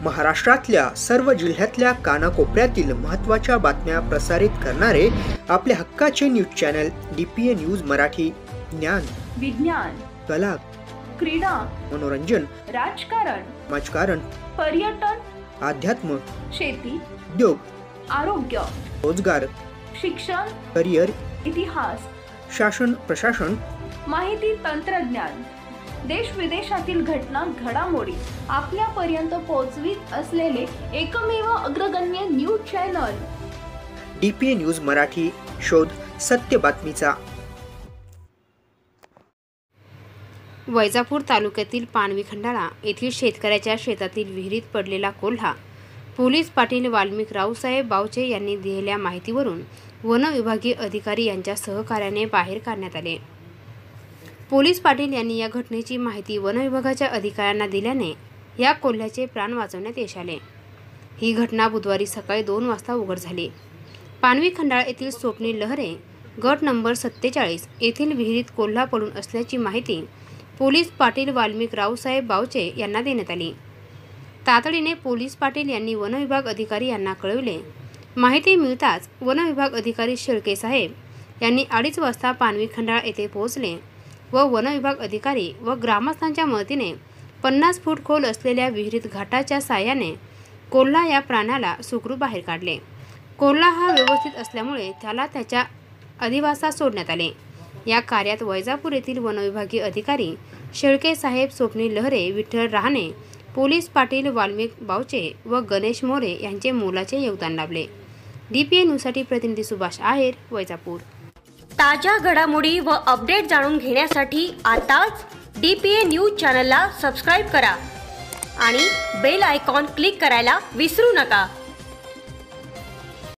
महाराष्ट्रातल्या सर्व जिल्ह्यातल्या कानाकोपऱ्यातील महत्त्वाच्या बातम्या प्रसारित करणारे आपले हक्काचे news channel DPA news Marathi. ज्ञान, विज्ञान, कला, क्रीडा, मनोरंजन, राजकारण, समाजकारण, पर्यटन, अध्यात्म, शेती, उद्योग, आरोग्य, रोजगार, शिक्षण, करिअर, इतिहास, शासन प्रशासन, माहिती तंत्रज्ञान, देश विदेशातील घटना घडामोडी आपल्यापर्यंत पोहोचवित असलेले एकमेव अग्रगण्य news channel DPA news Marathi. शोध सत्य बातमीचा. वैजापूर तालुक्यातील पानवी खंडाळा येथील शेतकऱ्याच्या शेतातील विहिरीत पडलेला कोल्हा पोलीस पाटील वाल्मिक रावसाहेब बावचे यांनी दिलेल्या माहितीवरून वन विभागीय अधिकारी यांच्या सहकार्याने बाहेर काढण्यात आले. पोलीस पाटील यांनी या घटनेची माहिती वन विभागाच्या अधिकाऱ्यांना दिल्याने या कोल्ह्याचे प्राण वाचवण्यात यश आले. ही घटना बुधवारी सकाळी 2 वाजता उघड झाली. पानवी खंडाळा येथील स्वप्नील लहरे गट नंबर 47 येथील विहिरीत कोल्हा पडून असल्याची माहिती पोलीस पाटील वाल्मिक रावसाहेब बावचे यांना देण्यात आली. तातडीने पोलीस पाटील यांनी वन विभाग अधिकारी यांना कळविले. माहिती मिळताच वन विभाग अधिकारी शेळके साहेब यांनी 2:30 वाजता पानवी खंडाळा येथे पोहोचले व वन विभाग अधिकारी व ग्रामस्थांच्या मदतीने 50 फूट खोल असलेल्या विहिरीत घाटाच्या साहाय्याने कोल्हा या प्राण्याला सुखरूप बाहेर काढले. कोल्हा हा व्यवस्थित असल्यामुळे त्याला त्याच्या अधिवासात सोडण्यात आले. या कार्यात वैजापूर येथील वन विभागीय अधिकारी शेळके साहेब, स्वप्नील लहरे, विठ्ठल राहणे, पोलीस पाटील वाल्मिक बावचे व गणेश मोरे यांचे मोलाचे योगदान लाभले. DPA न्यूजसाठी प्रतिनिधी सुभाष आहेर, वैजापूर. ताज्या घडामोडी व अपडेट जाणून घेण्यासाठी आताच DPA न्यूज चॅनलला सबस्क्राईब करा आणि बेल आयकॉन क्लिक करायला विसरू नका.